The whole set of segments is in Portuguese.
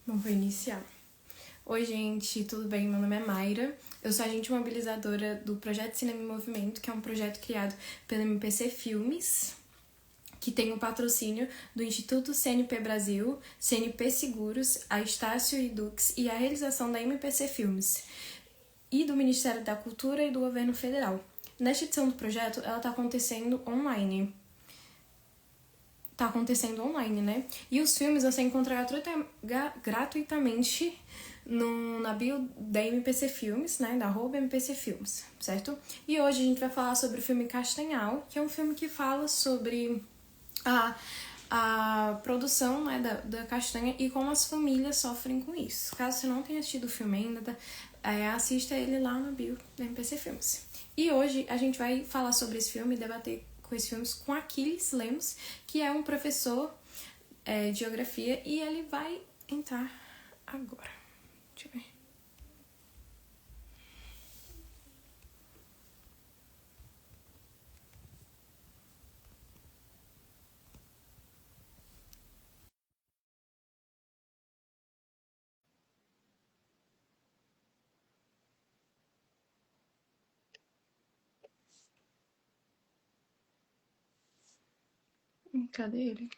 Bom, vou iniciar. Oi, gente, tudo bem? Meu nome é Mayra. Eu sou agente mobilizadora do Projeto Cinema em Movimento, que é um projeto criado pela MPC Filmes, que tem o patrocínio do Instituto CNP Brasil, CNP Seguros, a Estácio Edux e a realização da MPC Filmes e do Ministério da Cultura e do Governo Federal. Nesta edição do projeto, ela está acontecendo online. Né? E os filmes você encontra gratuitamente na bio da MPC Filmes, né? Da @MPC Filmes, certo? E hoje a gente vai falar sobre o filme Castanhal, que é um filme que fala sobre a produção, né, da castanha e como as famílias sofrem com isso. Caso você não tenha assistido o filme ainda, assista ele lá no bio da MPC Filmes. E hoje a gente vai falar sobre esse filme e debater com esses filmes com Aquiles Lemos, que é um professor de geografia, e ele vai entrar agora. Deixa eu ver. Cadê ele?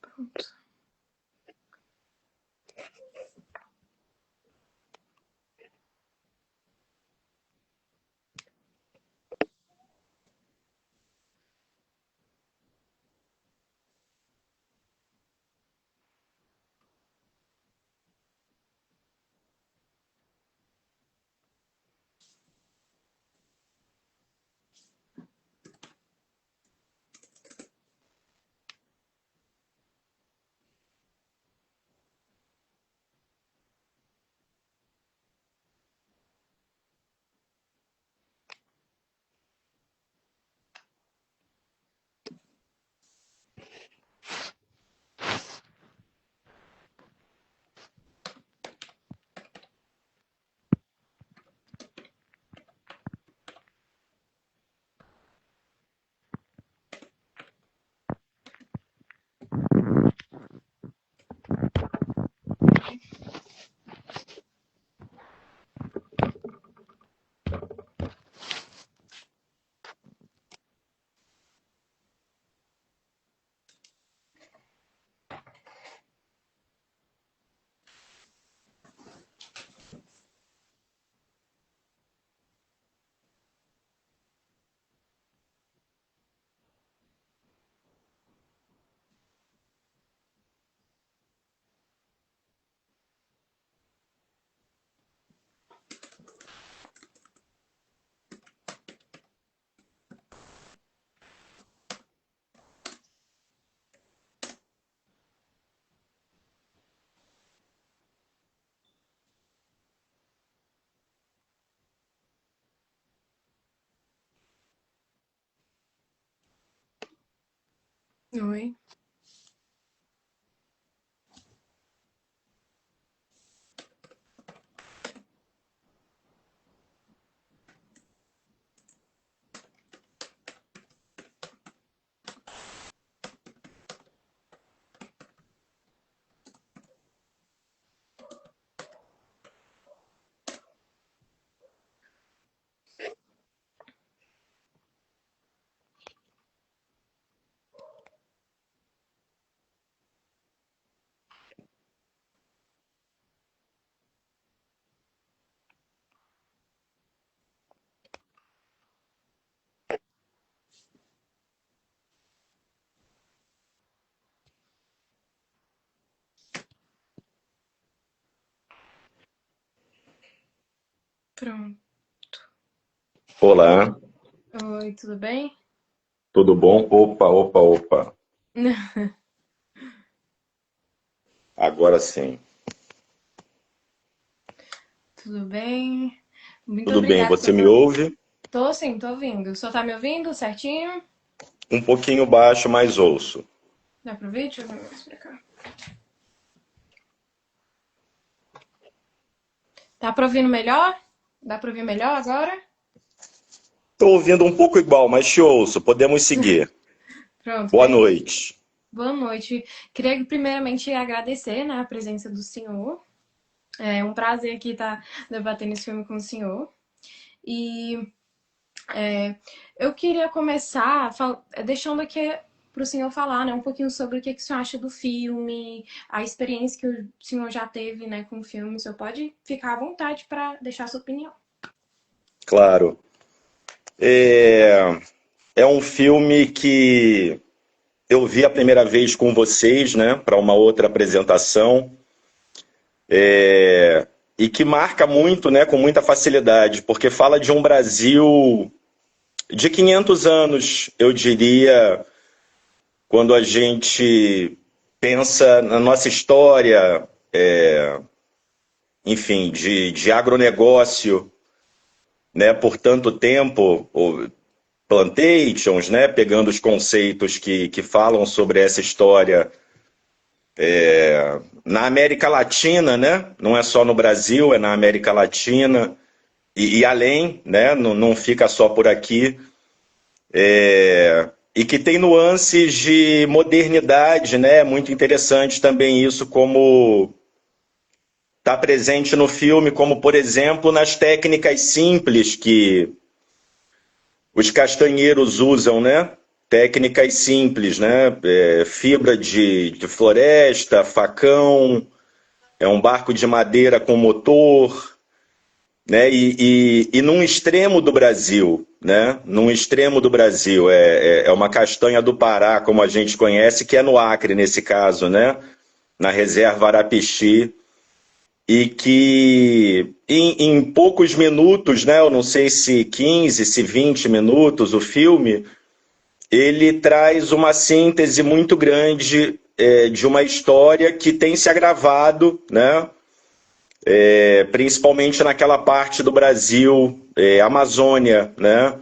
Pronto. Oi. Pronto. Olá, Oi, tudo bem? tudo bom? Opa, opa, opa. Agora sim. Tudo bem? Muito Tudo bem, obrigada você por... me ouve? Tô sim, tô ouvindo. O senhor tá me ouvindo certinho? Um pouquinho baixo, mas ouço. Dá pra ouvir? Deixa eu ver mais pra cá. Tá pra ouvindo melhor? Dá pra ouvir melhor agora? Estou ouvindo um pouco igual, mas te ouço. Podemos seguir. Pronto, Boa beleza. noite. Boa noite. Queria primeiramente agradecer, né, a presença do senhor. É um prazer aqui estar debatendo esse filme com o senhor. E eu queria começar deixando aqui para o senhor falar, né, um pouquinho sobre o que o senhor acha do filme, a experiência que o senhor já teve, né, com o filme. O senhor pode ficar à vontade para deixar a sua opinião. Claro. É, é um filme que eu vi a primeira vez com vocês, né, para uma outra apresentação, e que marca muito, né, com muita facilidade, porque fala de um Brasil de 500 anos, eu diria, quando a gente pensa na nossa história, enfim, de agronegócio, né, por tanto tempo, ou plantations, né, pegando os conceitos que falam sobre essa história na América Latina, né, não é só no Brasil, é na América Latina e além, né, não fica só por aqui, e que tem nuances de modernidade, né, muito interessante também isso como está presente no filme, como por exemplo nas técnicas simples que os castanheiros usam, né? Técnicas simples, né? Fibra de floresta, facão, é um barco de madeira com motor, né? E num extremo do Brasil, né? Num extremo do Brasil, é uma castanha do Pará, como a gente conhece, que é no Acre nesse caso, né? Na reserva Arapixi, e que em poucos minutos, né, eu não sei se 15, se 20 minutos, o filme, ele traz uma síntese muito grande de uma história que tem se agravado, né, principalmente naquela parte do Brasil, Amazônia, né,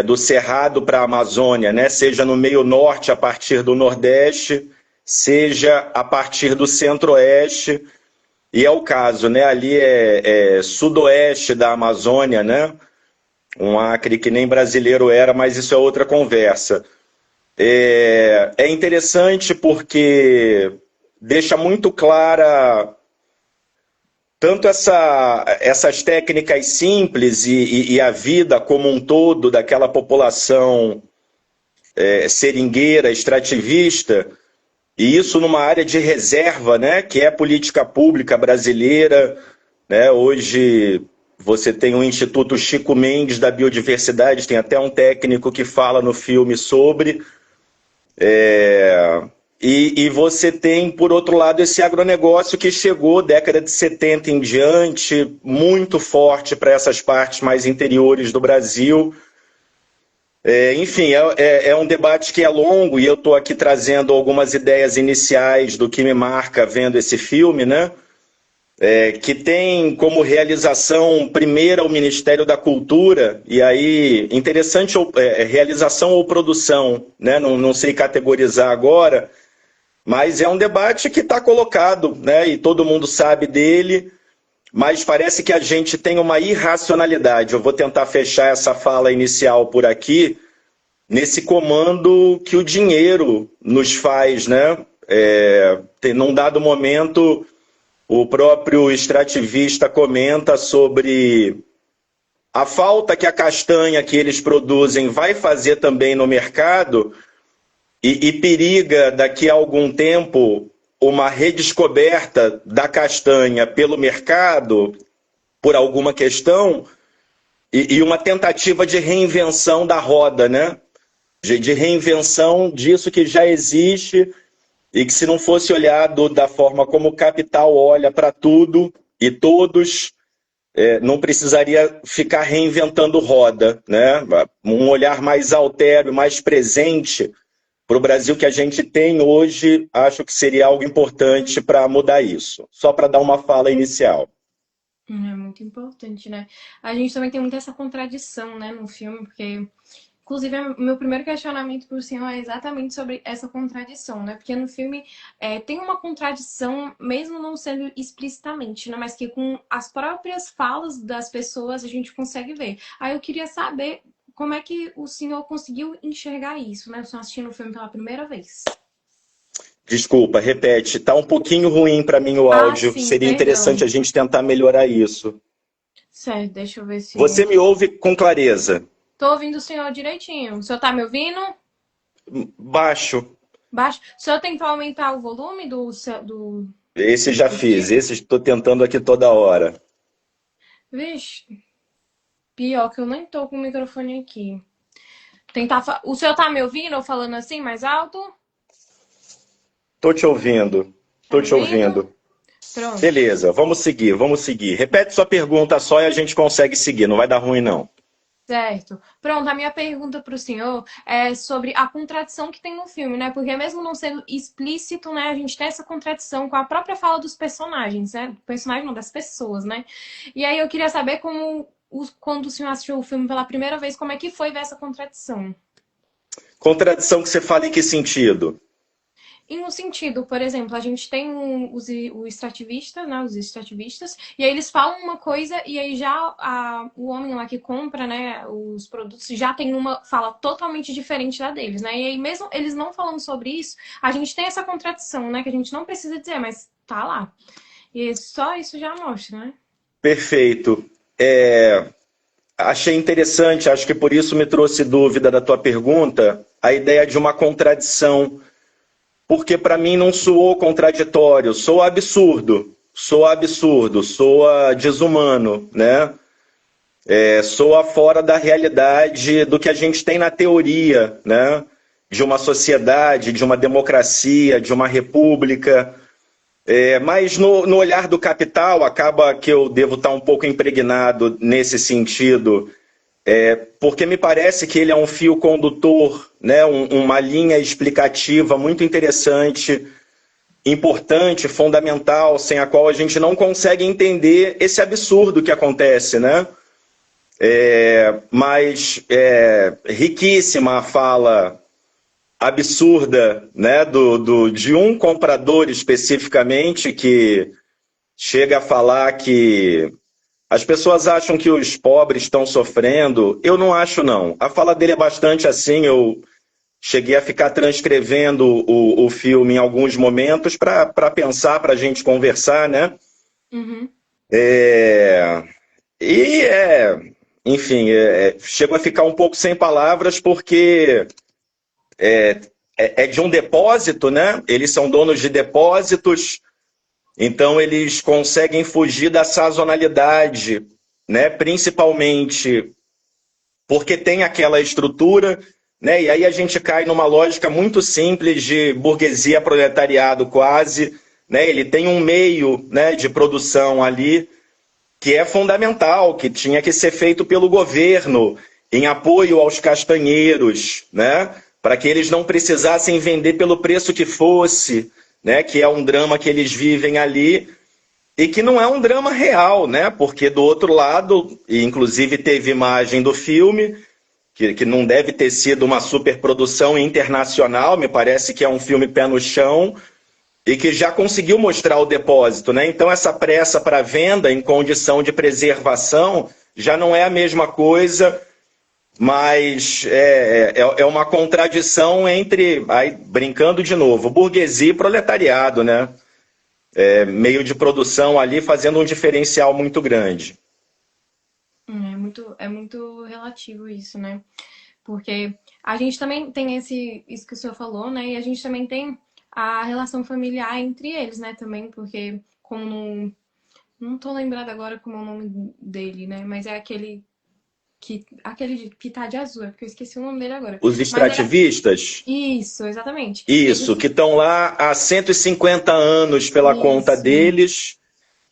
do Cerrado para a Amazônia, né, seja no meio norte a partir do Nordeste, seja a partir do Centro-Oeste, e é o caso, né? Ali é sudoeste da Amazônia, né? Um Acre que nem brasileiro era, mas isso é outra conversa. É interessante porque deixa muito clara tanto essas técnicas simples e a vida como um todo daquela população seringueira, extrativista, e isso numa área de reserva, né, que é a política pública brasileira, né? Hoje você tem o Instituto Chico Mendes da Biodiversidade, tem até um técnico que fala no filme sobre. E você tem, por outro lado, esse agronegócio que chegou década de 70 em diante, muito forte para essas partes mais interiores do Brasil. Enfim, é um debate que é longo e eu estou aqui trazendo algumas ideias iniciais do que me marca vendo esse filme, né? que tem como realização primeira o Ministério da Cultura, e aí, interessante, realização ou produção, né? Não sei categorizar agora, mas é um debate que está colocado, né? E todo mundo sabe dele, mas parece que a gente tem uma irracionalidade. Eu vou tentar fechar essa fala inicial por aqui, nesse comando que o dinheiro nos faz, né? Num dado momento, o próprio extrativista comenta sobre a falta que a castanha que eles produzem vai fazer também no mercado e periga daqui a algum tempo uma redescoberta da castanha pelo mercado por alguma questão e uma tentativa de reinvenção da roda, né? De reinvenção disso que já existe e que, se não fosse olhado da forma como o capital olha para tudo e todos, não precisaria ficar reinventando roda, né? Um olhar mais autero, mais presente para o Brasil que a gente tem hoje, acho que seria algo importante para mudar isso. Só para dar uma fala inicial. É muito importante, né? A gente também tem muita essa contradição, né, no filme, porque... Inclusive, o meu primeiro questionamento para o senhor é exatamente sobre essa contradição, né? Porque no filme tem uma contradição, mesmo não sendo explicitamente, né? Mas que com as próprias falas das pessoas a gente consegue ver. Aí eu queria saber como é que o senhor conseguiu enxergar isso, né? O senhor assistindo o filme pela primeira vez. Desculpa, repete. Tá um pouquinho ruim para mim o áudio. Sim, Seria perdão. interessante a gente tentar melhorar isso. Certo, deixa eu ver se... Você me ouve com clareza? Tô ouvindo o senhor direitinho. O senhor tá me ouvindo? Baixo. Baixo. O senhor tentou aumentar o volume do... Esse já fiz. Esse estou tentando aqui toda hora. Vixe. Pior que eu nem tô com o microfone aqui. O senhor tá me ouvindo ou falando assim mais alto? Tô te ouvindo. Tô te ouvindo. Pronto. Beleza, vamos seguir, vamos seguir. Repete sua pergunta só e a gente consegue seguir. Não vai dar ruim, não. Certo. Pronto, a minha pergunta para o senhor é sobre a contradição que tem no filme, né? Porque mesmo não sendo explícito, né, a gente tem essa contradição com a própria fala dos personagens, né? Personagem não, das pessoas, né? E aí eu queria saber quando o senhor assistiu o filme pela primeira vez, como é que foi ver essa contradição? Contradição que você fala em que sentido? Em um sentido, por exemplo, a gente tem os extrativistas, né, os extrativistas, e aí eles falam uma coisa e aí já o homem lá que compra, né, os produtos já tem uma fala totalmente diferente da deles, né? E aí mesmo eles não falando sobre isso, a gente tem essa contradição, né, que a gente não precisa dizer, mas tá lá. E só isso já mostra, né? Perfeito. Achei interessante, acho que por isso me trouxe dúvida da tua pergunta, a ideia de uma contradição. Porque para mim não soou contraditório, soa absurdo, soa desumano, né? Soa fora da realidade do que a gente tem na teoria, né? De uma sociedade, de uma democracia, de uma república. Mas no olhar do capital, acaba que eu devo estar um pouco impregnado nesse sentido, porque me parece que ele é um fio condutor, né? Uma linha explicativa muito interessante, importante, fundamental, sem a qual a gente não consegue entender esse absurdo que acontece, né? Mas riquíssima a fala absurda, né? De um comprador especificamente que chega a falar que as pessoas acham que os pobres estão sofrendo. Eu não acho, não. A fala dele é bastante assim. Eu cheguei a ficar transcrevendo o filme em alguns momentos para pensar, para a gente conversar, né? Uhum. Enfim, chego a ficar um pouco sem palavras porque é de um depósito, né? Eles são donos de depósitos. Então, eles conseguem fugir da sazonalidade, né? Principalmente porque tem aquela estrutura, né? E aí a gente cai numa lógica muito simples de burguesia proletariado quase, né? Ele tem um meio, né, de produção ali que é fundamental, que tinha que ser feito pelo governo em apoio aos castanheiros, né? Para que eles não precisassem vender pelo preço que fosse, né, que é um drama que eles vivem ali, E que não é um drama real, né? Porque do outro lado, e inclusive teve imagem do filme, que não deve ter sido uma superprodução internacional, me parece que é um filme pé no chão, e que já conseguiu mostrar o depósito, né? Então essa pressa para venda em condição de preservação já não é a mesma coisa, mas é uma contradição entre, aí, brincando de novo, burguesia e proletariado, né? Meio de produção ali fazendo um diferencial muito grande. É muito relativo isso, né? Porque a gente também tem isso que o senhor falou, né? E a gente também tem a relação familiar entre eles, né? Também, porque como não tô lembrada agora como é o nome dele, né? Mas é aquele que tá de azul, é porque eu esqueci o nome dele agora. Os Mas era extrativistas? isso, exatamente. Isso, Eles que estão lá há 150 anos pela conta isso. deles.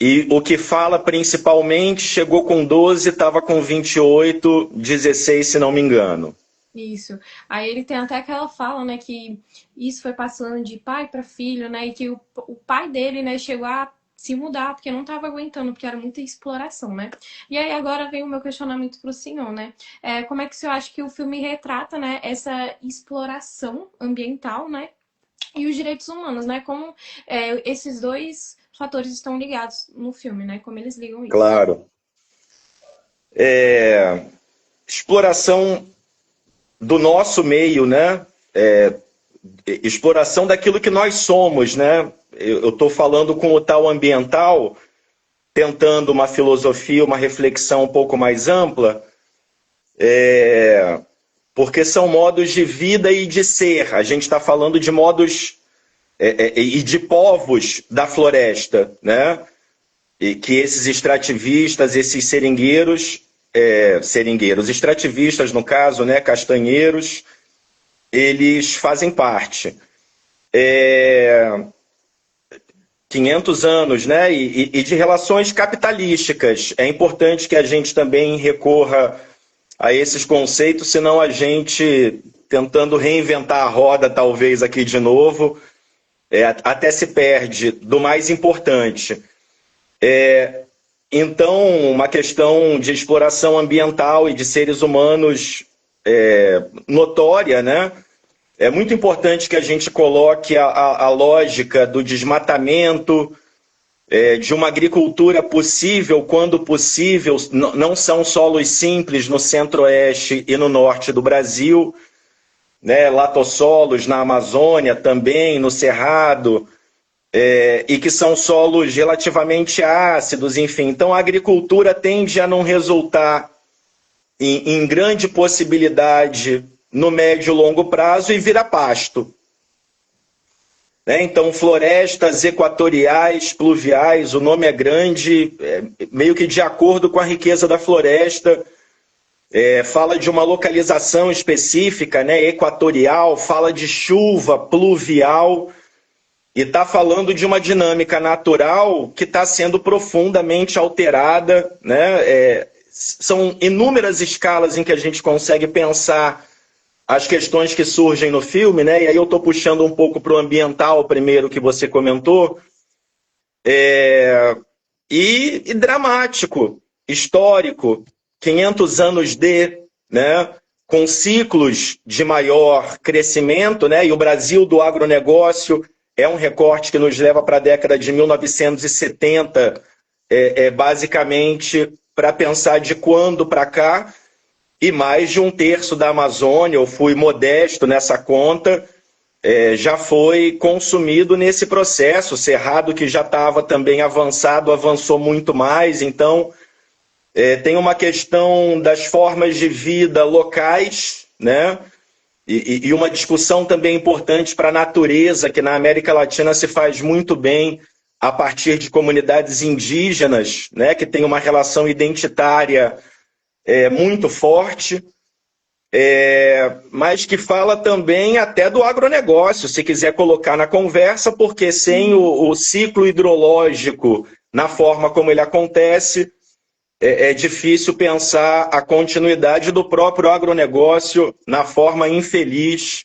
E o que fala principalmente chegou com 12, estava com 28, 16, se não me engano. Isso. Aí ele tem até aquela fala, né, que isso foi passando de pai para filho, né, e que o pai dele, né, chegou a se mudar porque não estava aguentando, porque era muita exploração, né? E aí agora vem o meu questionamento pro senhor, né? Como é que o senhor acha que o filme retrata, né, essa exploração ambiental, né, e os direitos humanos, né? Como esses dois fatores estão ligados no filme, né? Como eles ligam isso? Claro. Exploração do nosso meio, né? Exploração daquilo que nós somos, né? Eu estou falando com o tal ambiental, tentando uma filosofia, uma reflexão um pouco mais ampla, porque são modos de vida e de ser. A gente está falando de modos e de povos da floresta, né? E que esses extrativistas, esses seringueiros, extrativistas no caso, né, castanheiros, eles fazem parte. 500 anos, né, e de relações capitalísticas. É importante que a gente também recorra a esses conceitos, senão a gente, tentando reinventar a roda, talvez aqui de novo, até se perde do mais importante. Então, uma questão de exploração ambiental e de seres humanos notória, né? É muito importante que a gente coloque a lógica do desmatamento, de uma agricultura possível, quando possível, não são solos simples no centro-oeste e no norte do Brasil, né? Latossolos na Amazônia também, no Cerrado, e que são solos relativamente ácidos, enfim. Então a agricultura tende a não resultar em grande possibilidade no médio e longo prazo e vira pasto. Então florestas equatoriais, pluviais, o nome é grande, meio que de acordo com a riqueza da floresta, fala de uma localização específica, né, equatorial, fala de chuva, pluvial, e está falando de uma dinâmica natural que está sendo profundamente alterada, né? São inúmeras escalas em que a gente consegue pensar as questões que surgem no filme, né? E aí eu estou puxando um pouco para o ambiental primeiro que você comentou, e dramático, histórico, 500 anos né? Com ciclos de maior crescimento, né? E o Brasil do agronegócio é um recorte que nos leva para a década de 1970, basicamente para pensar de quando para cá, e mais de um terço da Amazônia, eu fui modesto nessa conta, já foi consumido nesse processo. O Cerrado, que já estava também avançado, avançou muito mais. Então, tem uma questão das formas de vida locais, né? E uma discussão também importante para a natureza, que na América Latina se faz muito bem a partir de comunidades indígenas, né, que tem uma relação identitária muito forte, mas que fala também até do agronegócio, se quiser colocar na conversa, porque sem o ciclo hidrológico na forma como ele acontece, é difícil pensar a continuidade do próprio agronegócio na forma infeliz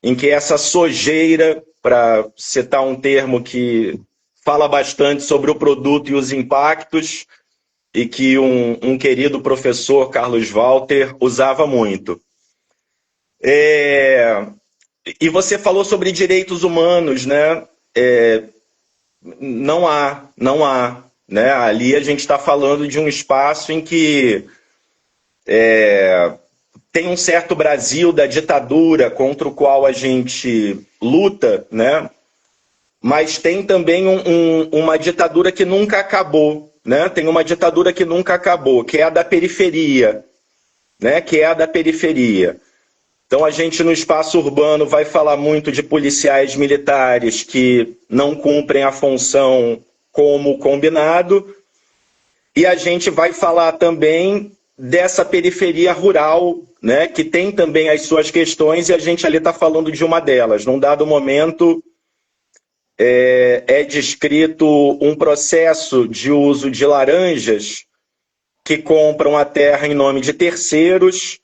em que essa sojeira, para citar um termo que fala bastante sobre o produto e os impactos, e que um querido professor, Carlos Walter, usava muito. E você falou sobre direitos humanos, né? Não há, né? Ali a gente está falando de um espaço em que tem um certo Brasil da ditadura contra o qual a gente luta, né? Mas tem também uma ditadura que nunca acabou, né? Tem uma ditadura que nunca acabou, que é a da periferia, né? Que é a da periferia. Então a gente no espaço urbano vai falar muito de policiais militares que não cumprem a função como combinado, e a gente vai falar também dessa periferia rural, né, que tem também as suas questões, e a gente ali está falando de uma delas. Num dado momento, é descrito um processo de uso de laranjas que compram a terra em nome de terceiros,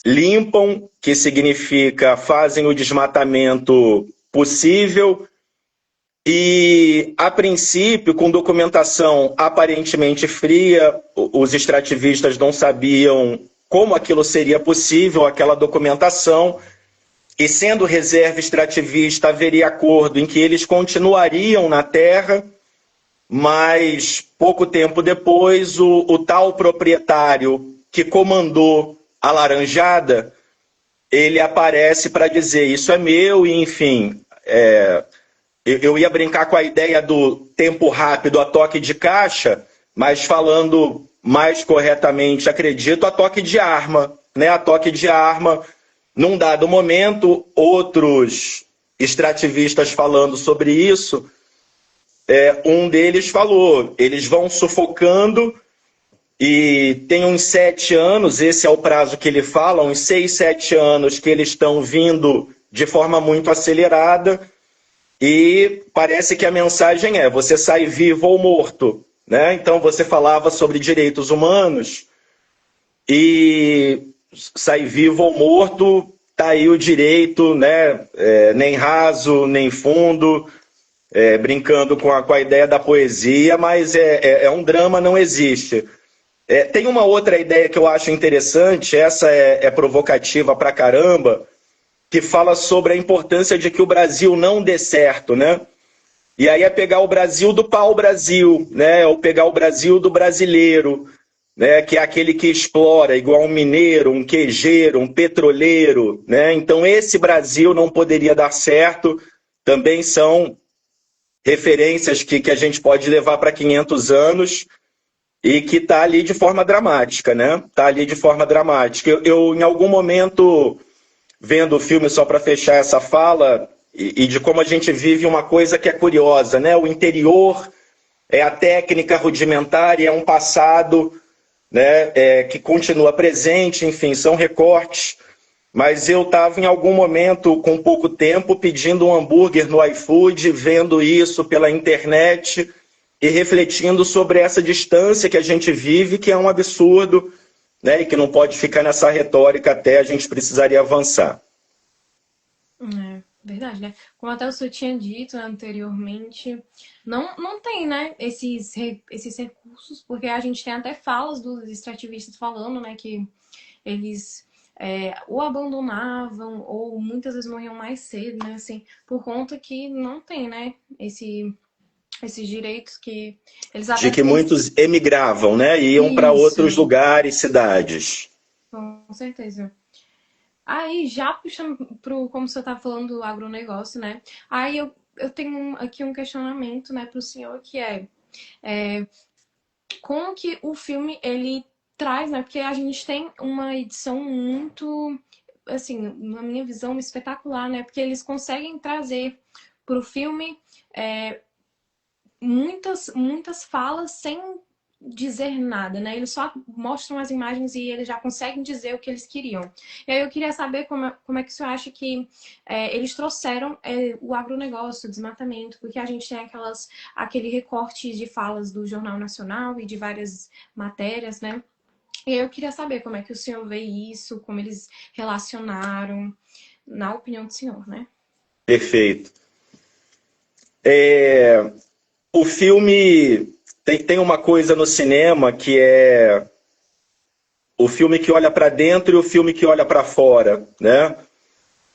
limpam, que significa fazem o desmatamento possível, e, a princípio, com documentação aparentemente fria, os extrativistas não sabiam como aquilo seria possível, aquela documentação, e sendo reserva extrativista, haveria acordo em que eles continuariam na terra, mas pouco tempo depois, o tal proprietário que comandou a laranjada, ele aparece para dizer isso é meu, e enfim, eu ia brincar com a ideia do tempo rápido a toque de caixa, mas falando mais corretamente, acredito, a toque de arma, né? A toque de arma, num dado momento, outros extrativistas falando sobre isso, um deles falou, eles vão sufocando e tem uns 7 anos, esse é o prazo que ele fala, uns 6, 7 anos que eles estão vindo de forma muito acelerada, e parece que a mensagem é, você sai vivo ou morto, né? Então você falava sobre direitos humanos, e sai vivo ou morto, tá aí o direito, né? Nem raso, nem fundo, brincando com a ideia da poesia, mas um drama, não existe. Tem uma outra ideia que eu acho interessante, essa é provocativa pra caramba, que fala sobre a importância de que o Brasil não dê certo, né? E aí é pegar o Brasil do pau-brasil, né? Ou pegar o Brasil do brasileiro, né? Que é aquele que explora, igual um mineiro, um queijeiro, um petroleiro, né? Então esse Brasil não poderia dar certo, também são referências que a gente pode levar para 500 anos, e que está ali de forma dramática, né? Está ali de forma dramática. Eu, em algum momento, vendo o filme, só para fechar essa fala, e de como a gente vive uma coisa que é curiosa, né? O interior é a técnica rudimentar e é um passado, né, que continua presente, enfim, são recortes. Mas eu estava em algum momento, com pouco tempo, pedindo um hambúrguer no iFood, vendo isso pela internet e refletindo sobre essa distância que a gente vive, que é um absurdo, né, e que não pode ficar nessa retórica até a gente precisaria avançar. Verdade, né? Como até o senhor tinha dito anteriormente, não tem, né, esses recursos, porque a gente tem até falas dos extrativistas falando, né, que eles ou abandonavam ou muitas vezes morriam mais cedo, né, assim, por conta que não tem, né, esses direitos que eles De até que muitos emigravam, né, e iam para outros Isso, lugares, cidades. com certeza. Aí, já puxando pro, como você tá falando do agronegócio, né? Aí eu tenho aqui um questionamento, né, pro senhor, que é como que o filme, ele traz, né? Porque a gente tem uma edição muito, assim, na minha visão, espetacular, né? Porque eles conseguem trazer pro filme muitas falas sem dizer nada, né? Eles só mostram as imagens e eles já conseguem dizer o que eles queriam. E aí eu queria saber como é que você acha que eles trouxeram o agronegócio, o desmatamento, porque a gente tem aquele recorte de falas do Jornal Nacional e de várias matérias, né? E aí eu queria saber como é que o senhor vê isso, como eles relacionaram, na opinião do senhor, né? Perfeito. o filme tem uma coisa no cinema que é o filme que olha para dentro e o filme que olha para fora, né?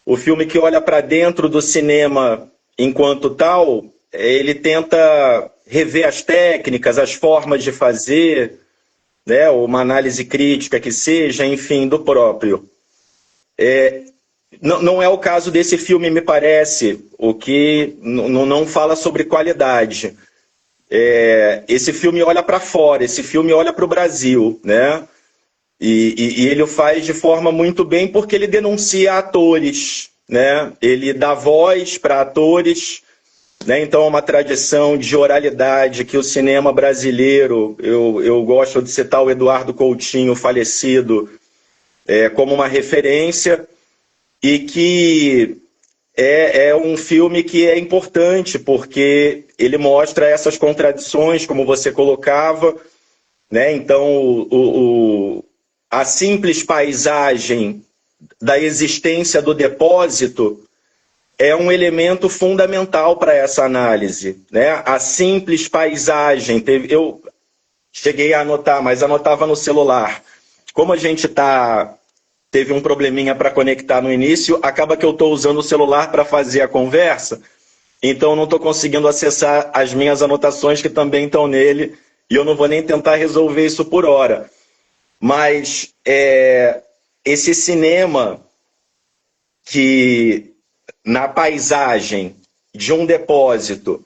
O filme que olha para dentro do cinema enquanto tal, ele tenta rever as técnicas, as formas de fazer, né? Uma análise crítica que seja, enfim, do próprio. Não é o caso desse filme, me parece, o que não fala sobre qualidade. Esse filme olha para fora, esse filme olha para o Brasil, né? E ele o faz de forma muito bem porque ele denuncia atores, né? Ele dá voz para atores, né? Então é uma tradição de oralidade que o cinema brasileiro, eu gosto de citar o Eduardo Coutinho, falecido, como uma referência, e que é um filme que é importante porque ele mostra essas contradições, como você colocava, né? Então a simples paisagem da existência do depósito é um elemento fundamental para essa análise, né? A simples paisagem, eu cheguei a anotar, mas anotava no celular. Como a gente teve um probleminha para conectar no início, acaba que eu estou usando o celular para fazer a conversa, então não estou conseguindo acessar as minhas anotações que também estão nele, e eu não vou nem tentar resolver isso por hora. Mas esse cinema que na paisagem de um depósito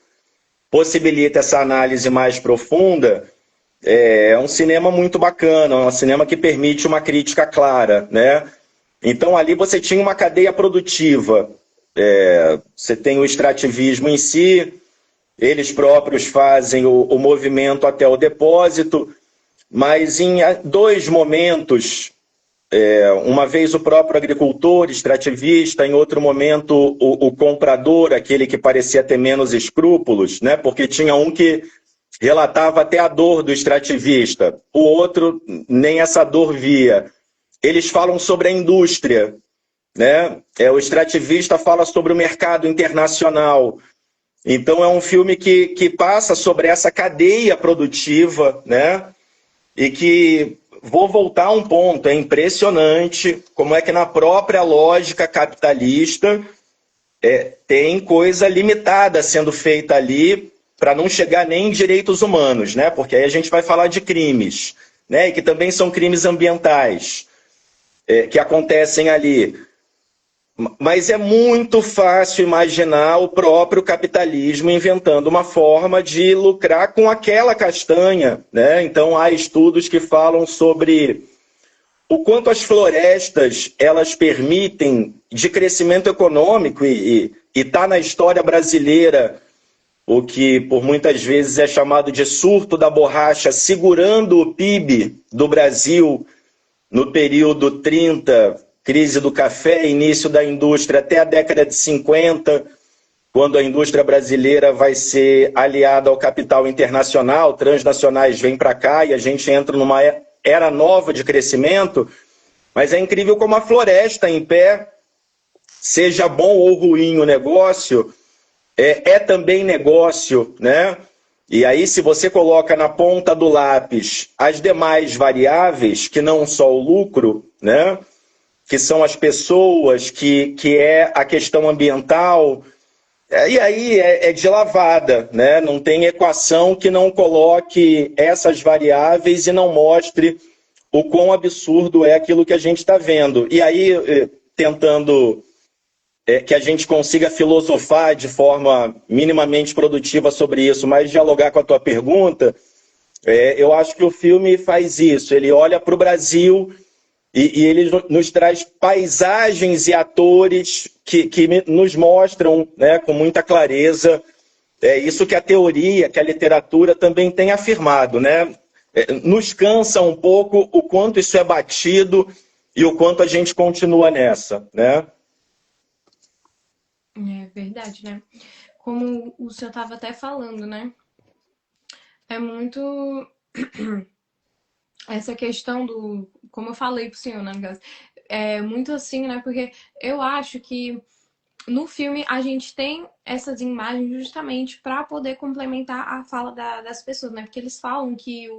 possibilita essa análise mais profunda, é um cinema muito bacana, é um cinema que permite uma crítica clara, né? Então ali você tinha uma cadeia produtiva, você tem o extrativismo em si, eles próprios fazem o movimento até o depósito, mas em dois momentos, uma vez o próprio agricultor, extrativista, em outro momento o comprador, aquele que parecia ter menos escrúpulos, né? Porque tinha um que relatava até a dor do extrativista, o outro nem essa dor via. Eles falam sobre a indústria, né? O extrativista fala sobre o mercado internacional. Então é um filme que passa sobre essa cadeia produtiva, né? E que, vou voltar a um ponto, é impressionante como é que na própria lógica capitalista tem coisa limitada sendo feita ali para não chegar nem em direitos humanos, né? Porque aí a gente vai falar de crimes, né? E que também são crimes ambientais, que acontecem ali. Mas é muito fácil imaginar o próprio capitalismo inventando uma forma de lucrar com aquela castanha, né? Então há estudos que falam sobre o quanto as florestas elas permitem de crescimento econômico e está na história brasileira o que por muitas vezes é chamado de surto da borracha, segurando o PIB do Brasil no período 30, crise do café, início da indústria, até a década de 50, quando a indústria brasileira vai ser aliada ao capital internacional, transnacionais vêm para cá e a gente entra numa era nova de crescimento, mas é incrível como a floresta em pé, seja bom ou ruim o negócio, também negócio, né? E aí, se você coloca na ponta do lápis as demais variáveis, que não só o lucro, né? Que são as pessoas, que é a questão ambiental, e aí é de lavada, né? Não tem equação que não coloque essas variáveis e não mostre o quão absurdo é aquilo que a gente está vendo. E aí, tentando que a gente consiga filosofar de forma minimamente produtiva sobre isso, mas dialogar com a tua pergunta, eu acho que o filme faz isso. Ele olha para o Brasil e ele nos traz paisagens e atores que nos mostram, né, com muita clareza isso que a teoria, que a literatura também tem afirmado, né? Nos cansa um pouco o quanto isso é batido e o quanto a gente continua nessa, né? É verdade, né? Como o senhor estava até falando, né? É muito essa questão do, como eu falei pro senhor, né, no caso, é muito assim, né? Porque eu acho que no filme a gente tem essas imagens justamente para poder complementar a fala das pessoas, né? Porque eles falam que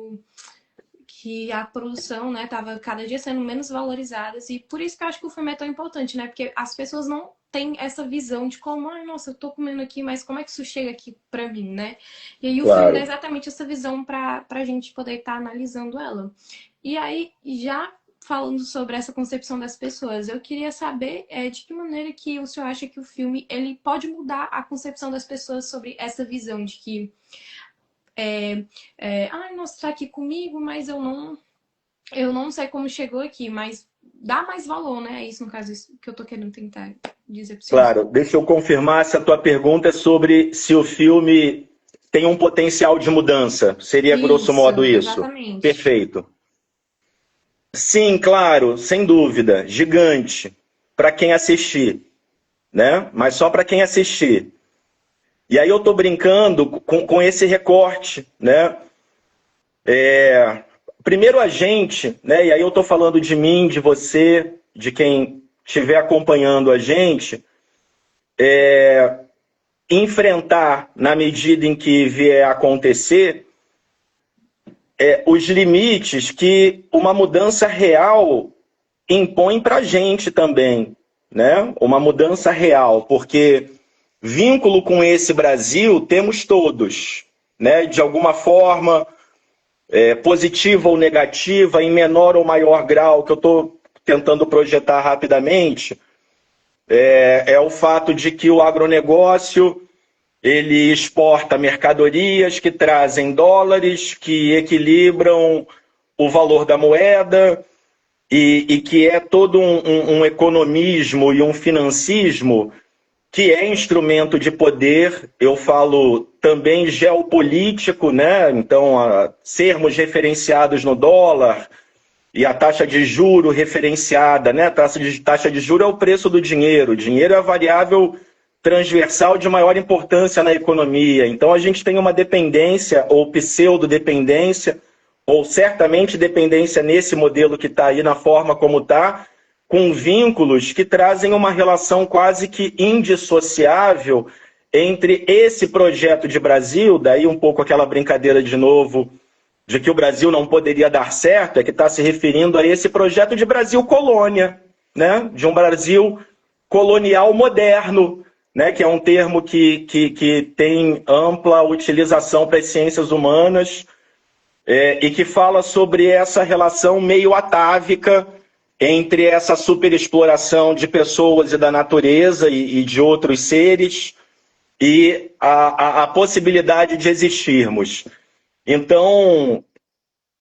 a produção, né, tava cada dia sendo menos valorizada, e por isso que eu acho que o filme é tão importante, né? Porque as pessoas não têm essa visão de como, ai, nossa, eu tô comendo aqui, mas como é que isso chega aqui pra mim, né? E aí o filme dá Claro. exatamente essa visão pra gente poder estar analisando ela. E aí, já falando sobre essa concepção das pessoas, eu queria saber de que maneira que o senhor acha que o filme ele pode mudar a concepção das pessoas sobre essa visão de que ai, nossa, tá aqui comigo, mas eu não sei como chegou aqui, mas dá mais valor, né? É isso, no caso, isso que eu tô querendo tentar dizer pro senhor. Claro, deixa eu confirmar se a tua pergunta é sobre se o filme tem um potencial de mudança. Seria grosso Isso, modo isso. exatamente. Perfeito. Sim, claro, sem dúvida, gigante para quem assistir, né? Mas só para quem assistir. E aí eu estou brincando com esse recorte, né? Primeiro a gente, né? E aí eu estou falando de mim, de você, de quem estiver acompanhando a gente, enfrentar na medida em que vier a acontecer os limites que uma mudança real impõe para a gente também, né? Uma mudança real, porque vínculo com esse Brasil temos todos, né? De alguma forma, positiva ou negativa, em menor ou maior grau, que eu estou tentando projetar rapidamente, é o fato de que o agronegócio ele exporta mercadorias que trazem dólares, que equilibram o valor da moeda e que é todo um economismo e um financismo que é instrumento de poder, eu falo também geopolítico, né? Então, sermos referenciados no dólar e a taxa de juro referenciada, né? Taxa de juro é o preço do dinheiro. O dinheiro é a variável transversal de maior importância na economia. Então, a gente tem uma dependência ou pseudo-dependência, ou certamente dependência nesse modelo que está aí na forma como está, com vínculos que trazem uma relação quase que indissociável entre esse projeto de Brasil, daí um pouco aquela brincadeira de novo de que o Brasil não poderia dar certo, é que está se referindo a esse projeto de Brasil colônia, né? De um Brasil colonial moderno, né? Que é um termo que tem ampla utilização para as ciências humanas e que fala sobre essa relação meio atávica entre essa superexploração de pessoas e da natureza e de outros seres e a possibilidade de existirmos. Então,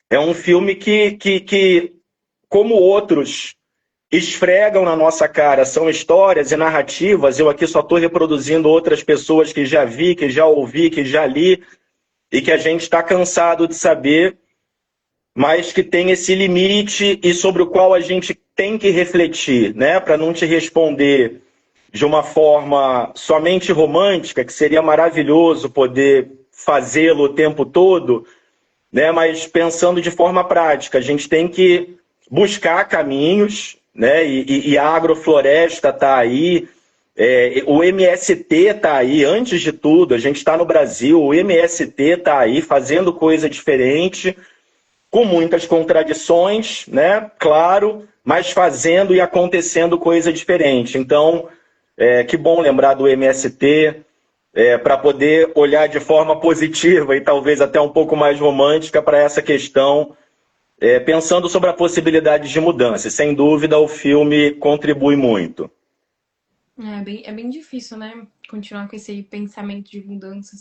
é um filme que, como outros, esfregam na nossa cara, são histórias e narrativas. Eu aqui só estou reproduzindo outras pessoas que já vi, que já ouvi, que já li, e que a gente está cansado de saber, mas que tem esse limite e sobre o qual a gente tem que refletir, né? Para não te responder de uma forma somente romântica, que seria maravilhoso poder fazê-lo o tempo todo, né? Mas pensando de forma prática, a gente tem que buscar caminhos, né? E a agrofloresta está aí, o MST está aí, antes de tudo, a gente está no Brasil, o MST está aí fazendo coisa diferente, com muitas contradições, né? Claro, mas fazendo e acontecendo coisa diferente. Então, que bom lembrar do MST, para poder olhar de forma positiva e talvez até um pouco mais romântica para essa questão, pensando sobre a possibilidade de mudança. E, sem dúvida, o filme contribui muito. É bem difícil, né? Continuar com esse pensamento de mudança.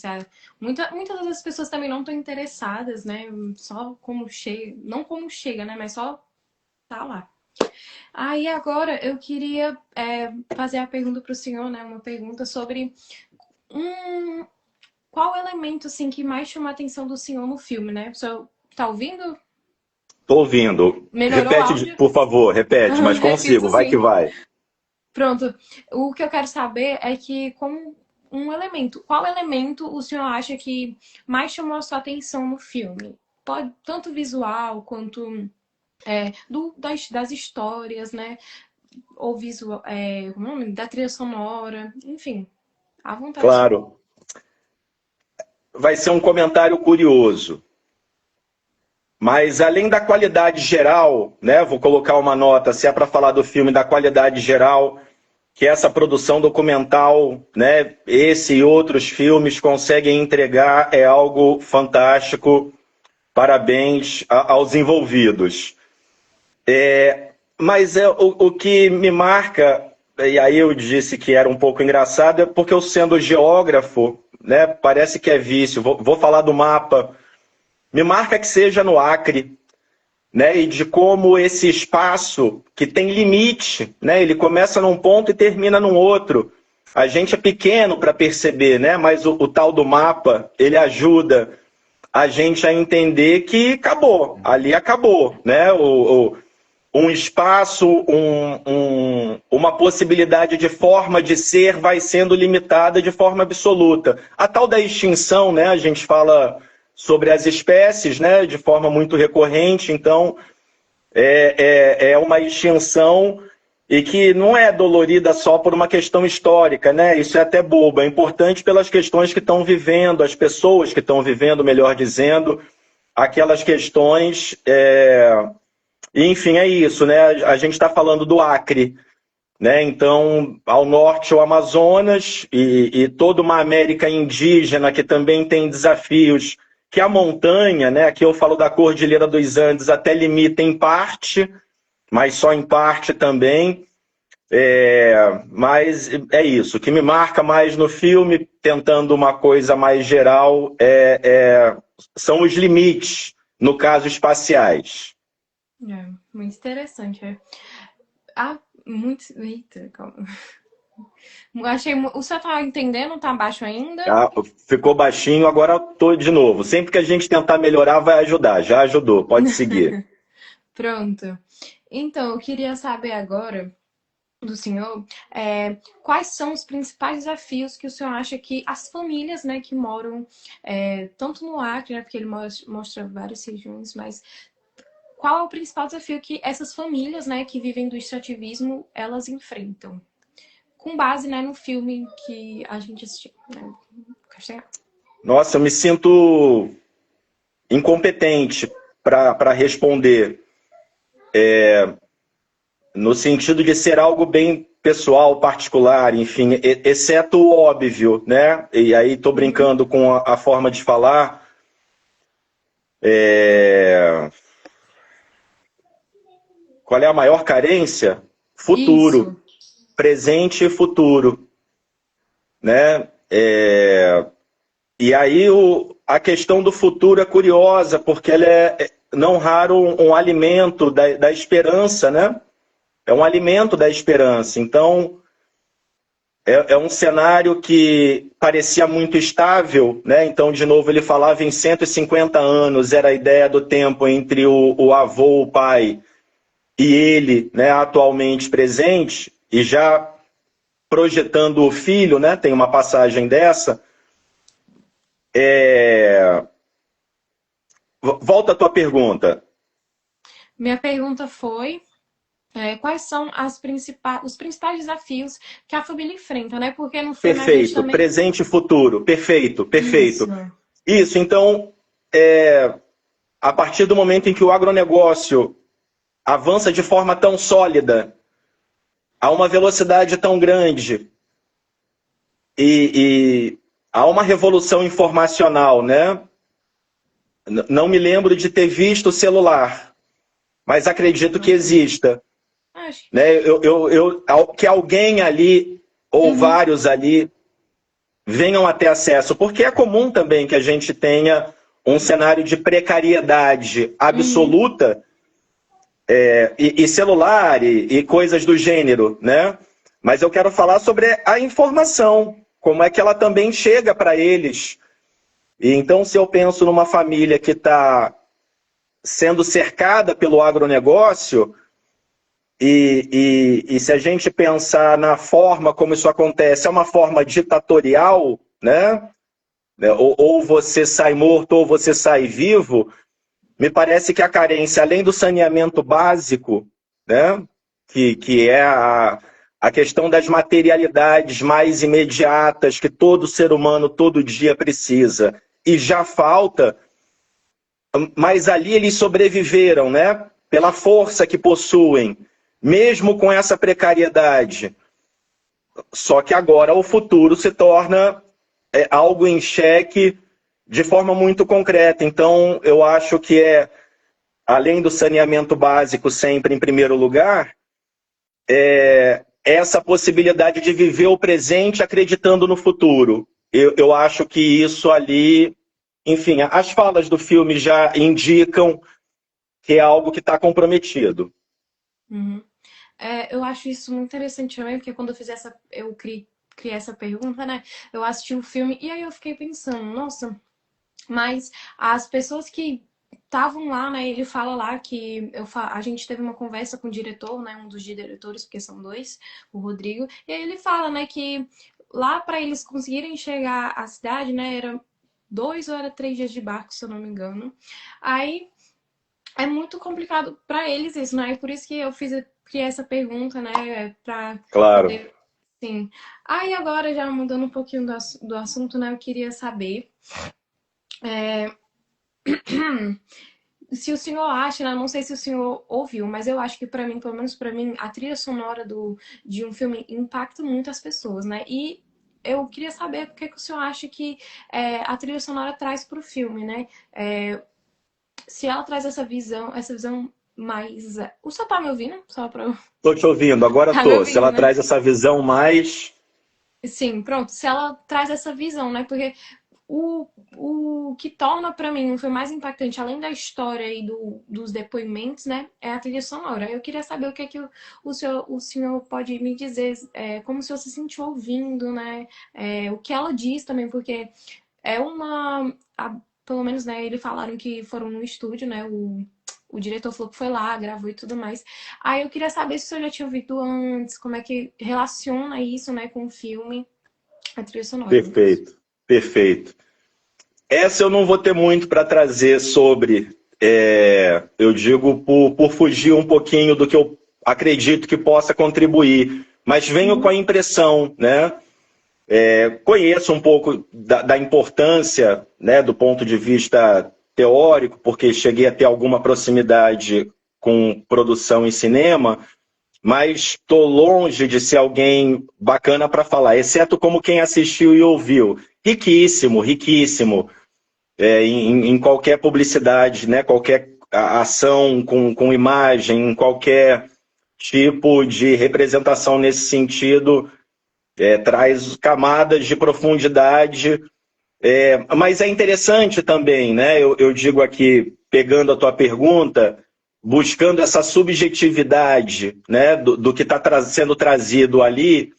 Muitas das pessoas também não estão interessadas, né? Só como chega. Não como chega, né? Mas só tá lá. Aí agora eu queria fazer a pergunta para o senhor, né? Uma pergunta sobre qual elemento assim que mais chamou a atenção do senhor no filme, né? O senhor tá ouvindo? Estou ouvindo. Melhorou o Repete, áudio? por favor, repete, mas Repito consigo, vai que sim. vai. Pronto. O que eu quero saber é que como um elemento, qual elemento o senhor acha que mais chamou a sua atenção no filme? Pode tanto visual quanto das histórias, né? ou visual, como é o nome? Da trilha sonora, enfim, à vontade. Claro. Vai ser um comentário curioso. Mas além da qualidade geral, né, vou colocar uma nota, se é para falar do filme, da qualidade geral, que essa produção documental, né, esse e outros filmes conseguem entregar, é algo fantástico. Parabéns aos envolvidos. Mas o que me marca, e aí eu disse que era um pouco engraçado, é porque eu sendo geógrafo, né, parece que é vício, vou falar do mapa, me marca que seja no Acre, né, e de como esse espaço que tem limite, né, ele começa num ponto e termina num outro. A gente é pequeno para perceber, né, mas o tal do mapa, ele ajuda a gente a entender que acabou, ali acabou, né, um espaço, uma possibilidade de forma de ser vai sendo limitada de forma absoluta. A tal da extinção, né, a gente fala sobre as espécies, né, de forma muito recorrente, então é uma extinção e que não é dolorida só por uma questão histórica, né, isso é até bobo, é importante pelas questões que estão vivendo, as pessoas que estão vivendo, melhor dizendo, aquelas questões, enfim, é isso, né, a gente está falando do Acre, né, então ao norte o Amazonas e toda uma América indígena que também tem desafios que a montanha, né, aqui eu falo da Cordilheira dos Andes, até limita em parte, mas só em parte também. Mas é isso, o que me marca mais no filme, tentando uma coisa mais geral, são os limites, no caso, espaciais. Muito interessante. Muito. Eita, calma. Achei. O senhor tá entendendo? Tá baixo ainda? Ficou baixinho, agora estou de novo. Sempre que a gente tentar melhorar, vai ajudar. Já ajudou, pode seguir. Pronto. Então, eu queria saber agora do senhor quais são os principais desafios que o senhor acha que as famílias, né, que moram tanto no Acre, né, porque ele mostra várias regiões, mas qual é o principal desafio que essas famílias, né, que vivem do extrativismo, elas enfrentam? Com base, né, no filme que a gente assistiu, né? Nossa, eu me sinto incompetente para responder. No sentido de ser algo bem pessoal, particular, enfim, exceto o óbvio, né? E aí estou brincando com a forma de falar. Qual é a maior carência? Futuro. Isso. Presente e futuro. Né? E aí a questão do futuro é curiosa, porque ela é, não raro, um alimento da esperança, né? É um alimento da esperança. Então, é um cenário que parecia muito estável, né? Então, de novo, ele falava em 150 anos, era a ideia do tempo entre o avô, o pai, e ele, né, atualmente presente, e já projetando o filho, né? Tem uma passagem dessa. Volta à tua pergunta. Minha pergunta foi quais são os principais desafios que a família enfrenta, né? Porque no filme perfeito, também... presente e futuro, perfeito. Isso, então, a partir do momento em que o agronegócio avança de forma tão sólida, a uma velocidade tão grande, e há uma revolução informacional, né? Não me lembro de ter visto o celular, mas acredito que exista. Né? Que alguém ali, ou vários ali, venham a ter acesso. Porque é comum também que a gente tenha um cenário de precariedade absoluta, e celular, e coisas do gênero, né? Mas eu quero falar sobre a informação, como é que ela também chega para eles. E então, se eu penso numa família que está sendo cercada pelo agronegócio, e se a gente pensar na forma como isso acontece, é uma forma ditatorial, né? Ou você sai morto ou você sai vivo, me parece que a carência, além do saneamento básico, né? que é a questão das materialidades mais imediatas que todo ser humano todo dia precisa. E já falta, mas ali eles sobreviveram, né? Pela força que possuem, mesmo com essa precariedade. Só que agora o futuro se torna algo em xeque de forma muito concreta. Então, eu acho que além do saneamento básico sempre em primeiro lugar, essa possibilidade de viver o presente acreditando no futuro. Eu acho que isso ali, enfim, as falas do filme já indicam que é algo que está comprometido. Uhum. Eu acho isso muito interessante também, porque quando eu criei essa pergunta, né? Eu assisti o filme e aí eu fiquei pensando, nossa, mas as pessoas que estavam lá, né? Ele fala lá que a gente teve uma conversa com o diretor, né? Um dos diretores, porque são dois, o Rodrigo, e aí ele fala, né, que lá para eles conseguirem chegar à cidade, né? Era 2 ou 3 dias de barco, se eu não me engano. Aí é muito complicado para eles isso, né? E por isso que criei essa pergunta, né? Para Claro. poder. Sim. Aí agora, já mudando um pouquinho do assunto, né? Eu queria saber se o senhor acha, né? Não sei se o senhor ouviu, mas eu acho que para mim, pelo menos para mim, a trilha sonora de um filme impacta muito as pessoas, né? E eu queria saber o que o senhor acha que a trilha sonora traz para o filme, né? Se ela traz essa visão mais. O senhor tá me ouvindo? Só pra eu. Estou te ouvindo, agora Tá me estou. Se ouvindo, ela né? traz essa visão mais. Sim, pronto. Se ela traz essa visão, né? Porque o, o que torna pra mim foi mais impactante, além da história e dos depoimentos, né? É a trilha sonora. Eu queria saber o que é que o senhor pode me dizer, como o senhor se sentiu ouvindo, né? O que ela diz também, porque é uma. Pelo menos, né? Eles falaram que foram no estúdio, né? O diretor falou que foi lá, gravou e tudo mais. Aí eu queria saber se o senhor já tinha ouvido antes, como é que relaciona isso, né, com o filme, a trilha sonora, no caso. Perfeito, perfeito. Essa eu não vou ter muito para trazer sobre, eu digo, por fugir um pouquinho do que eu acredito que possa contribuir, mas venho com a Uhum. impressão, né? Conheço um pouco da importância, né, do ponto de vista teórico, porque cheguei a ter alguma proximidade com produção em cinema, mas estou longe de ser alguém bacana para falar, exceto como quem assistiu e ouviu. Riquíssimo, riquíssimo. Em qualquer publicidade, né? Qualquer ação com imagem, em qualquer tipo de representação nesse sentido, traz camadas de profundidade. Mas é interessante também, né? Eu digo aqui, pegando a tua pergunta, buscando essa subjetividade, né, do que está sendo trazido ali.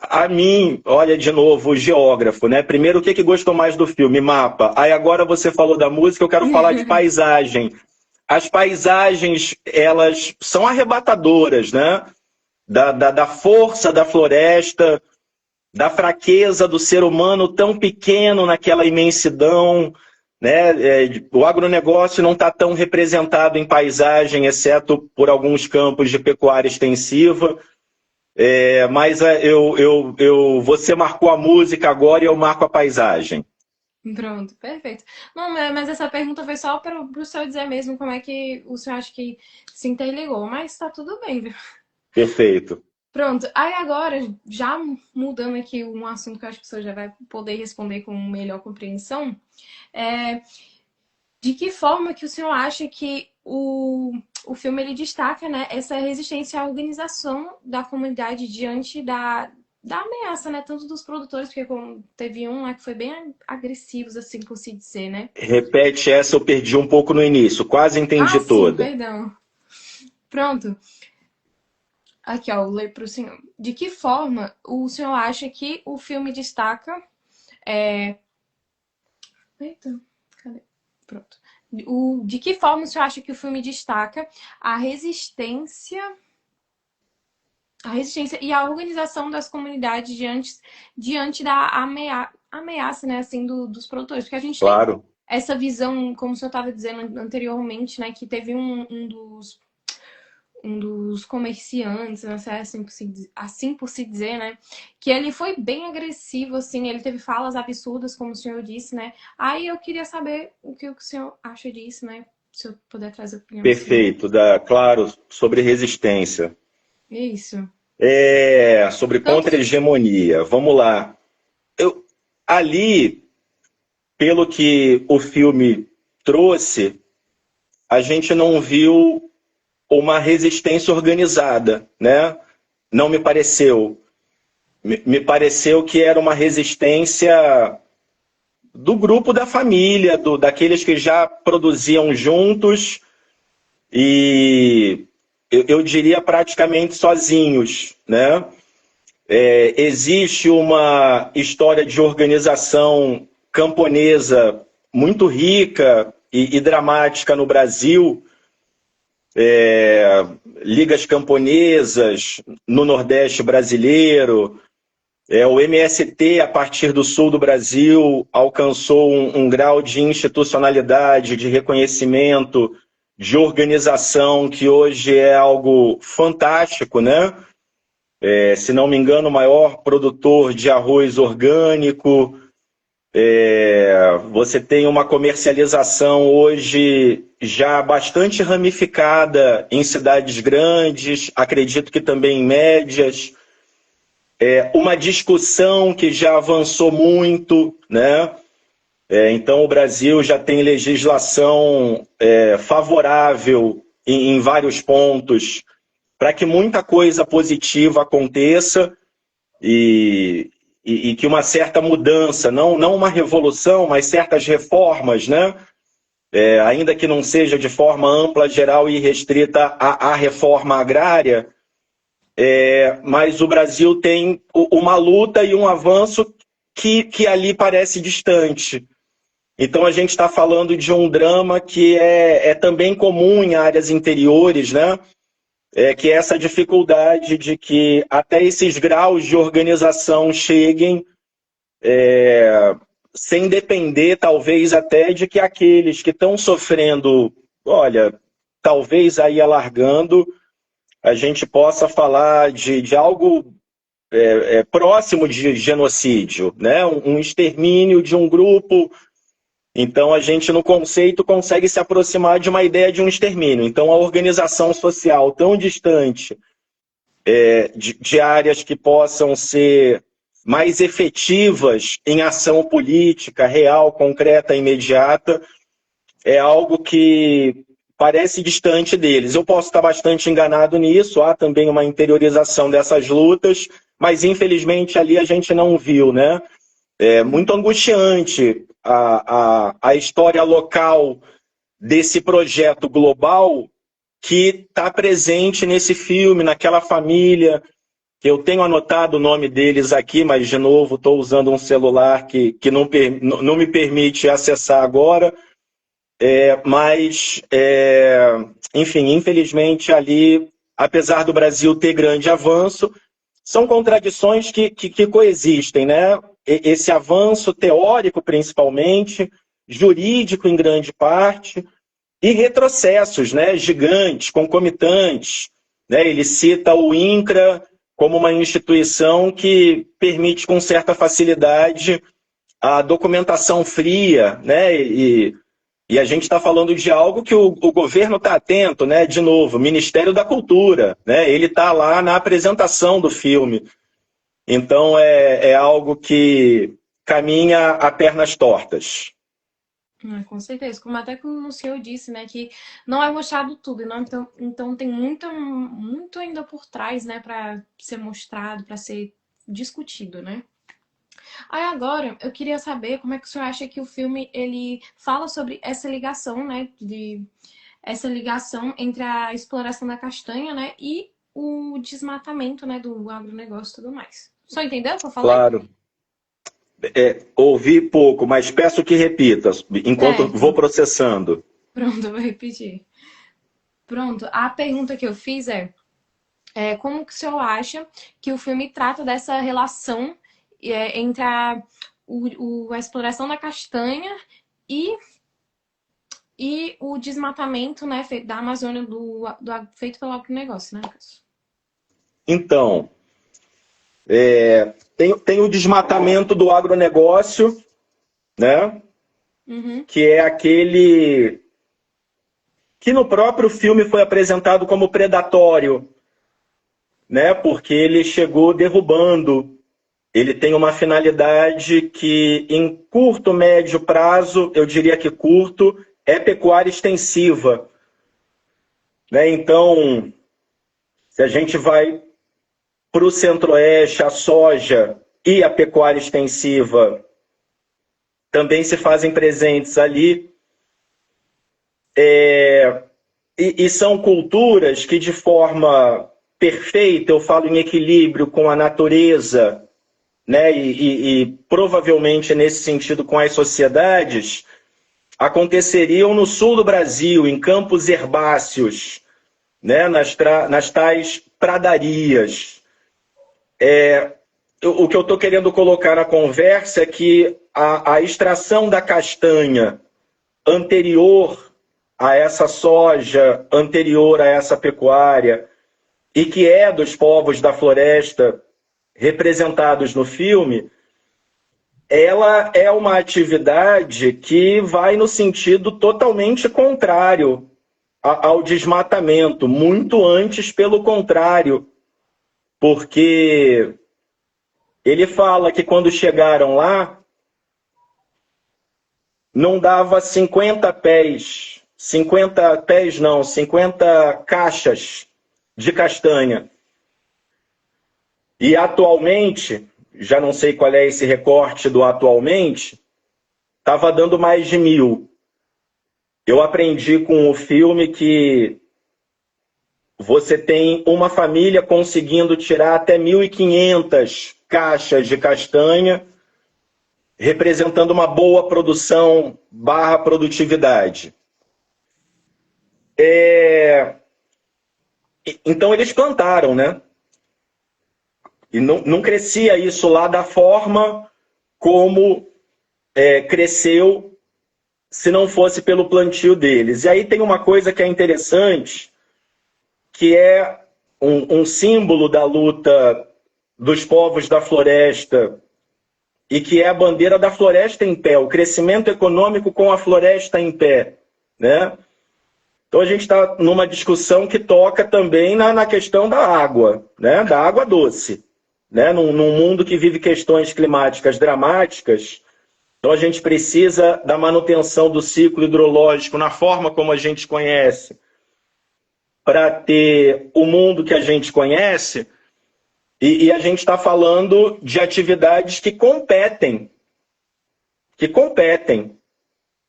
A mim, olha de novo, o geógrafo, né? Primeiro, o que gostou mais do filme? Mapa. Aí agora você falou da música, eu quero falar de paisagem. As paisagens, elas são arrebatadoras, né? Da força da floresta, da fraqueza do ser humano tão pequeno naquela imensidão, né? O agronegócio não está tão representado em paisagem, exceto por alguns campos de pecuária extensiva. Mas você marcou a música agora e eu marco a paisagem. Pronto, perfeito. Não, mas essa pergunta foi só para o senhor dizer mesmo como é que o senhor acha que se interligou, mas tá tudo bem, viu? Perfeito. Pronto, aí agora, já mudando aqui um assunto que eu acho que o senhor já vai poder responder com melhor compreensão, é, de que forma que o senhor acha que o filme ele destaca, né, essa resistência à organização da comunidade diante da ameaça, né, tanto dos produtores, porque teve um lá que foi bem agressivos, assim por se dizer, né? Repete essa, eu perdi um pouco no início, quase Ah, entendi sim, toda. perdão. Pronto. Aqui, ó, eu leio para o senhor. De que forma o senhor acha que o filme destaca. Eita, cadê? Pronto. De que forma o senhor acha que o filme destaca a resistência, a resistência e a organização das comunidades diante da ameaça, né, assim, dos produtores? Porque a gente tem Claro. essa visão, como o senhor estava dizendo anteriormente, né, que teve um dos um dos comerciantes, não sei assim por se dizer, né? Que ele foi bem agressivo, assim, ele teve falas absurdas, como o senhor disse, né? Aí eu queria saber o que o senhor acha disso, né? Se eu puder trazer a opinião sua. Perfeito, claro, sobre resistência. Isso. Sobre Tanto. contra-hegemonia. Vamos lá. Eu, ali, pelo que o filme trouxe, a gente não viu uma resistência organizada, né? Não me pareceu. Me pareceu que era uma resistência do grupo da família, daqueles que já produziam juntos e eu diria praticamente sozinhos, né? Existe uma história de organização camponesa muito rica e dramática no Brasil, ligas camponesas no Nordeste brasileiro. O MST, a partir do sul do Brasil, alcançou um grau de institucionalidade, de reconhecimento, de organização que hoje é algo fantástico, né? Se não me engano, o maior produtor de arroz orgânico. Você tem uma comercialização hoje já bastante ramificada em cidades grandes, acredito que também em médias. Uma discussão que já avançou muito, né? Então, o Brasil já tem legislação favorável em vários pontos para que muita coisa positiva aconteça e que uma certa mudança, não uma revolução, mas certas reformas, né? Ainda que não seja de forma ampla, geral e restrita à reforma agrária, mas o Brasil tem uma luta e um avanço que ali parece distante. Então a gente está falando de um drama que é também comum em áreas interiores, né? Que é essa dificuldade de que até esses graus de organização cheguem sem depender, talvez, até de que aqueles que estão sofrendo, olha, talvez aí alargando, a gente possa falar de algo próximo de genocídio, né? Um extermínio de um grupo. Então, a gente, no conceito, consegue se aproximar de uma ideia de um extermínio. Então, a organização social tão distante de áreas que possam ser mais efetivas em ação política, real, concreta, imediata, é algo que parece distante deles. Eu posso estar bastante enganado nisso, há também uma interiorização dessas lutas, mas infelizmente ali a gente não viu, né? É muito angustiante a história local desse projeto global que está presente nesse filme, naquela família. Eu tenho anotado o nome deles aqui, mas, de novo, estou usando um celular que não me permite acessar agora. Enfim, infelizmente, ali, apesar do Brasil ter grande avanço, são contradições que coexistem, né? Esse avanço teórico, principalmente, jurídico em grande parte, e retrocessos, né, gigantes, concomitantes. Né? Ele cita o INCRA como uma instituição que permite com certa facilidade a documentação fria, né? E a gente está falando de algo que o governo está atento, né? De novo, Ministério da Cultura, né? Ele está lá na apresentação do filme. Então é algo que caminha a pernas tortas. Com certeza, como até como o senhor disse, né, que não é mostrado tudo, não, então tem muito ainda por trás, né, para ser mostrado, para ser discutido, né? Aí agora eu queria saber como é que o senhor acha que o filme ele fala sobre essa ligação, né, de essa ligação entre a exploração da castanha, né, e o desmatamento, né, do agronegócio e tudo mais. O senhor entendeu o que eu falei? Claro. Ouvi pouco, mas peço que repita, enquanto vou Certo. processando. Pronto, eu vou repetir. Pronto, a pergunta que eu fiz como que o senhor acha que o filme trata dessa relação entre a exploração da castanha e e o desmatamento, né, da Amazônia feito pelo agronegócio, né, Cássio? Então, tem o desmatamento do agronegócio, né? Uhum. Que é aquele que no próprio filme foi apresentado como predatório, né? Porque ele chegou derrubando. Ele tem uma finalidade que, em curto, médio prazo, eu diria que curto, é pecuária extensiva, né? Então, se a gente vai para o centro-oeste, a soja e a pecuária extensiva também se fazem presentes ali. E são culturas que, de forma perfeita, eu falo em equilíbrio com a natureza, né? E provavelmente nesse sentido com as sociedades, aconteceriam no sul do Brasil, em campos herbáceos, né? Nas tais pradarias. O que eu estou querendo colocar na conversa é que a extração da castanha anterior a essa soja, anterior a essa pecuária, e que é dos povos da floresta representados no filme, ela é uma atividade que vai no sentido totalmente contrário ao desmatamento, muito antes pelo contrário, porque ele fala que quando chegaram lá, não dava 50 pés, 50 pés não, 50 caixas de castanha. E atualmente, já não sei qual é esse recorte do atualmente, estava dando mais de 1.000. Eu aprendi com o filme que você tem uma família conseguindo tirar até 1.500 caixas de castanha, representando uma boa produção barra produtividade. Então eles plantaram, né? E não crescia isso lá da forma como cresceu se não fosse pelo plantio deles. E aí tem uma coisa que é interessante, que é um símbolo da luta dos povos da floresta e que é a bandeira da floresta em pé, o crescimento econômico com a floresta em pé, né? Então a gente está numa discussão que toca também na questão da água, né? Da água doce, né? Num mundo que vive questões climáticas dramáticas, então a gente precisa da manutenção do ciclo hidrológico na forma como a gente conhece, para ter o mundo que a gente conhece, e a gente está falando de atividades que competem,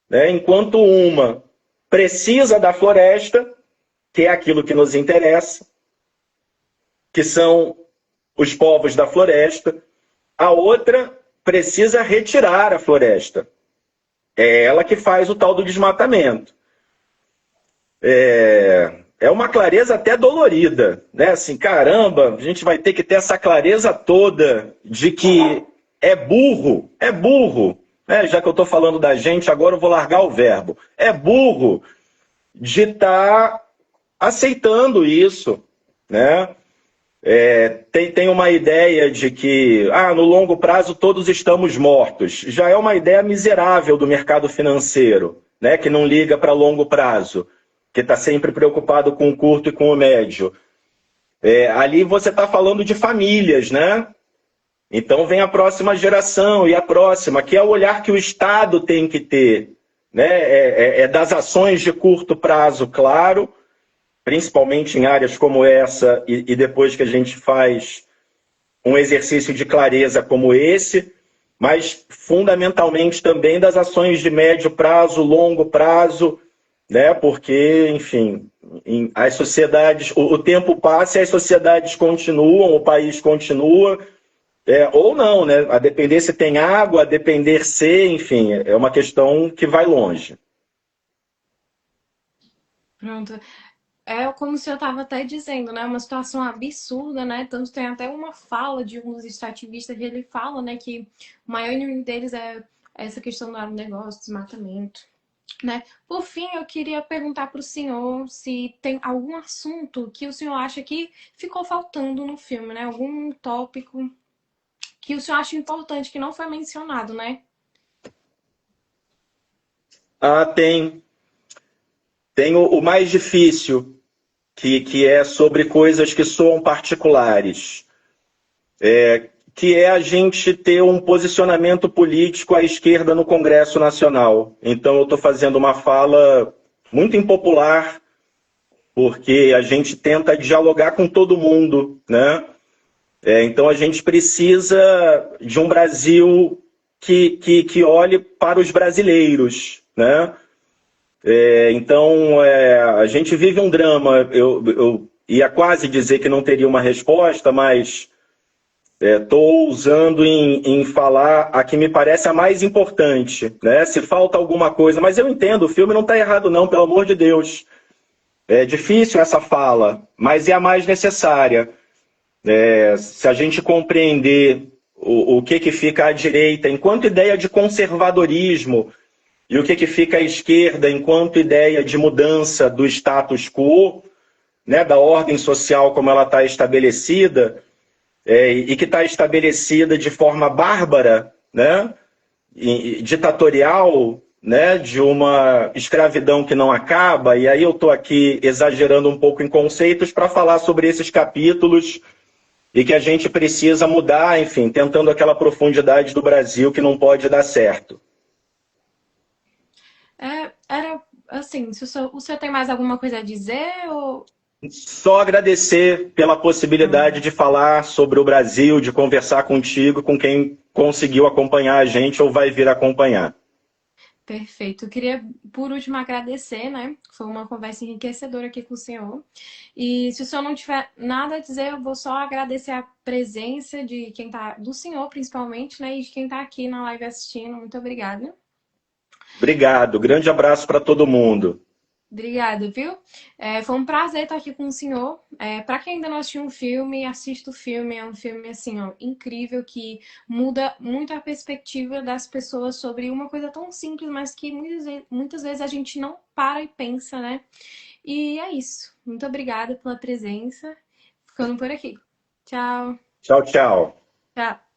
né? Enquanto uma precisa da floresta, que é aquilo que nos interessa, que são os povos da floresta, a outra precisa retirar a floresta. É ela que faz o tal do desmatamento. É uma clareza até dolorida, né? Assim, caramba, a gente vai ter que ter essa clareza toda de que é burro, né? Já que eu estou falando da gente, agora eu vou largar o verbo. É burro de estar aceitando isso, né? Tem uma ideia de que no longo prazo todos estamos mortos. Já é uma ideia miserável do mercado financeiro, né? Que não liga para longo prazo, que está sempre preocupado com o curto e com o médio. Ali você está falando de famílias, né? Então vem a próxima geração e a próxima, que é o olhar que o Estado tem que ter, né? Das ações de curto prazo, claro, principalmente em áreas como essa, e depois que a gente faz um exercício de clareza como esse, mas fundamentalmente também das ações de médio prazo, longo prazo, né? Porque, enfim, as sociedades, o tempo passa e as sociedades continuam, o país continua, ou não, né? A depender se tem água, a depender se, enfim, é uma questão que vai longe. Pronto. É como se eu estava até dizendo, né? Uma situação absurda, né? Tanto tem até uma fala de um dos extrativistas que ele fala, né? Que o maior inimigo deles é essa questão do agronegócio, desmatamento. né? Por fim, eu queria perguntar para o senhor se tem algum assunto que o senhor acha que ficou faltando no filme, né? Algum tópico que o senhor acha importante que não foi mencionado, né? Ah, tem. Tem o mais difícil, que é sobre coisas que soam particulares, que é a gente ter um posicionamento político à esquerda no Congresso Nacional. Então, eu estou fazendo uma fala muito impopular, porque a gente tenta dialogar com todo mundo, né? Então, a gente precisa de um Brasil que olhe para os brasileiros, né? A gente vive um drama. Eu ia quase dizer que não teria uma resposta, mas estou usando em falar a que me parece a mais importante, né? Se falta alguma coisa, mas eu entendo, o filme não está errado não, pelo amor de Deus. É difícil essa fala, mas é a mais necessária. Se a gente compreender o que fica à direita enquanto ideia de conservadorismo e o que fica à esquerda enquanto ideia de mudança do status quo, né, da ordem social como ela está estabelecida, e que está estabelecida de forma bárbara, né, e ditatorial, né, de uma escravidão que não acaba, e aí eu estou aqui exagerando um pouco em conceitos para falar sobre esses capítulos e que a gente precisa mudar, enfim, tentando aquela profundidade do Brasil que não pode dar certo. Era assim, se o senhor tem mais alguma coisa a dizer ou... Só agradecer pela possibilidade de falar sobre o Brasil, de conversar contigo, com quem conseguiu acompanhar a gente ou vai vir acompanhar. Perfeito. Eu queria, por último, agradecer, né? Foi uma conversa enriquecedora aqui com o senhor. E se o senhor não tiver nada a dizer, eu vou só agradecer a presença de quem tá, do senhor, principalmente, né? E de quem tá aqui na live assistindo. Muito obrigada. Obrigado, grande abraço para todo mundo. Obrigada, viu? Foi um prazer estar aqui com o senhor. Para quem ainda não assistiu um filme, assista o filme. É um filme assim, ó, incrível que muda muito a perspectiva das pessoas sobre uma coisa tão simples, mas que muitas vezes a gente não para e pensa, né? E é isso. Muito obrigada pela presença. Ficando por aqui. Tchau. Tchau, tchau. Tchau.